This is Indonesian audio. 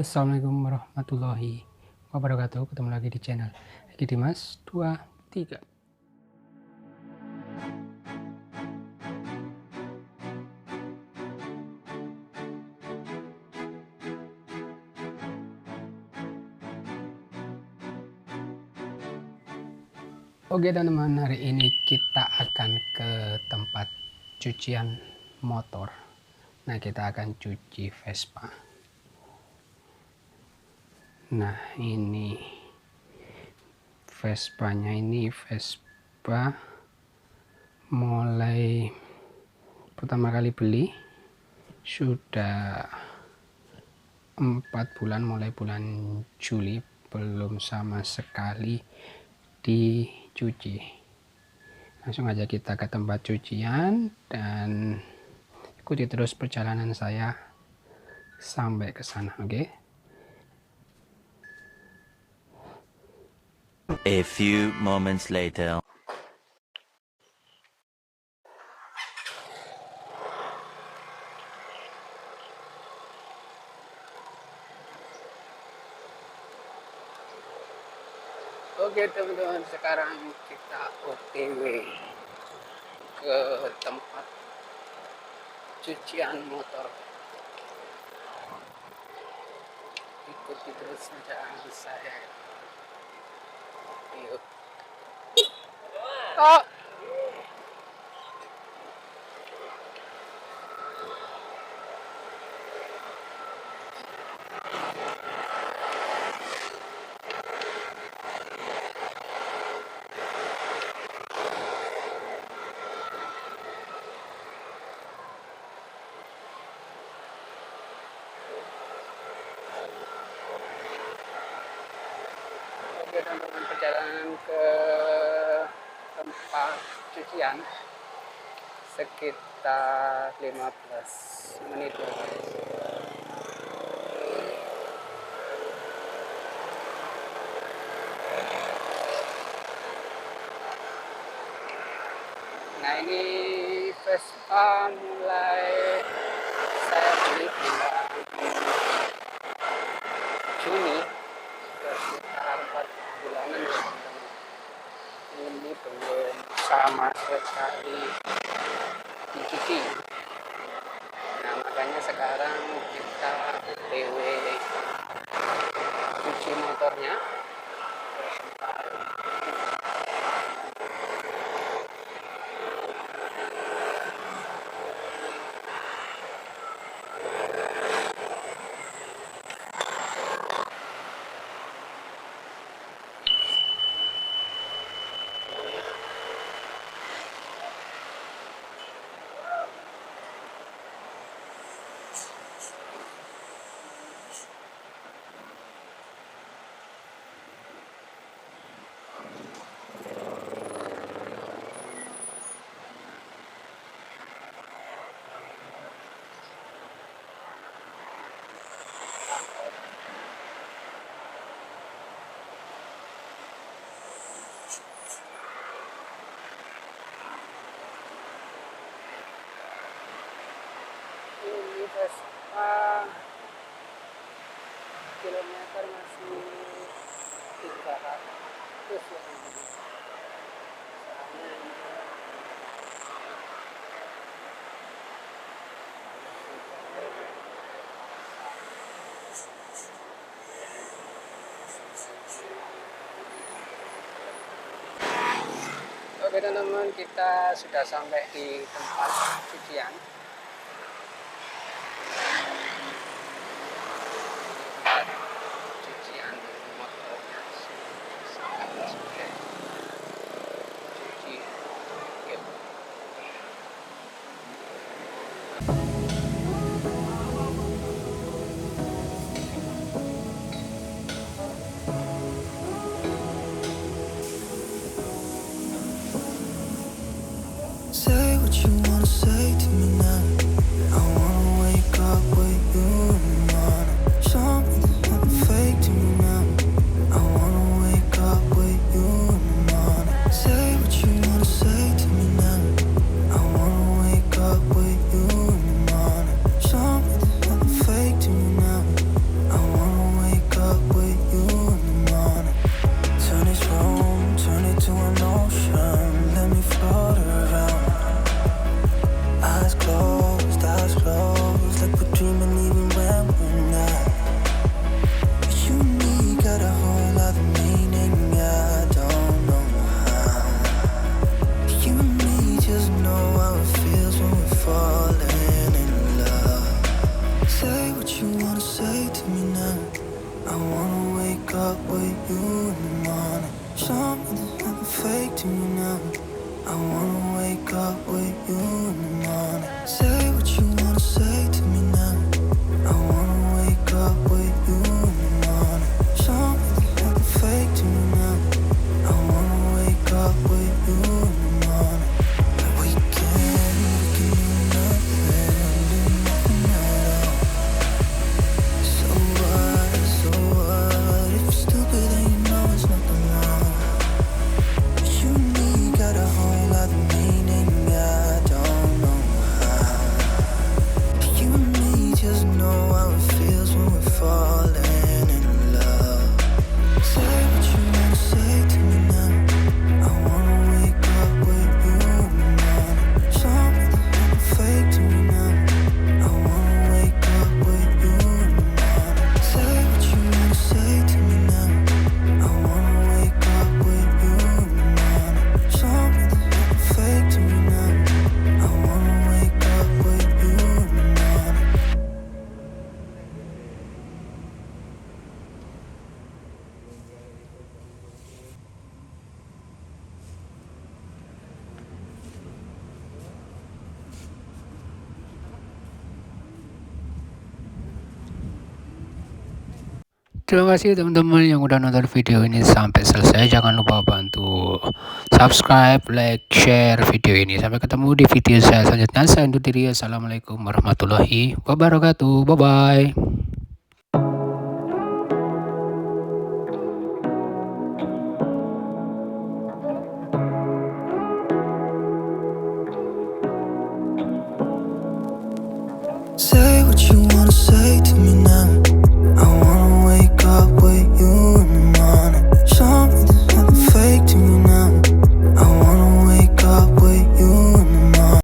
Assalamualaikum warahmatullahi wabarakatuh. Ketemu lagi di channel Eki Dimas 23. Oke teman-teman, hari ini kita akan ke tempat cucian motor. Nah, kita akan cuci Vespa. Nah, ini Vespanya, ini Vespa mulai pertama kali beli sudah 4 bulan, mulai bulan Juli, belum sama sekali dicuci. Langsung aja kita ke tempat cucian dan ikuti terus perjalanan saya sampai ke sana, oke? A few moments later. Oke teman-teman, sekarang kita OTW ke tempat cucian motor. Ikuti terus perjalanan saya. Yuk. Oh. Oke teman-teman, perjalanan ke tempat cucian sekitar 15 menit ya guys. Nah, ini Vespa mulai saya beli bulan Juni, sekitar 4 bulanan ya teman-teman. Ini belum sama sekali dicuci. Nah, makanya sekarang kita OTW cuci motornya. Ini Vespa kilometer masih 300 ya. Oke teman-teman, kita sudah sampai di tempat cucian. Cucian motornya sangat sudah cuci. Yuk. Say what you wanna say to me now. Something that's nothing fake to me now. I wanna wake up with you in the morning. Say what you wanna say to me now. I wanna wake up with you in the morning. Something that's nothing fake to me now. I wanna wake up with you in the morning. And we can do nothing at all. So what? If you're stupid, then you know it's nothing wrong. You and me got a whole other meaning, I don't know how. You and me just know how it feels when we're falling in love. Say what you wanna say to me now. I wanna wake up with you in the morning. Something that's fake to me now. I wanna wake up with you in the morning. Say what you wanna say to me now. I wanna wake up with you in the morning. Something that's fake to me now. I wanna wake up with you in the morning. Terima kasih teman-teman yang udah nonton video ini sampai selesai. Jangan lupa bantu subscribe, like, share video ini. Sampai ketemu di video saya selanjutnya. Saya undur diri. Assalamualaikum warahmatullahi wabarakatuh. Bye-bye.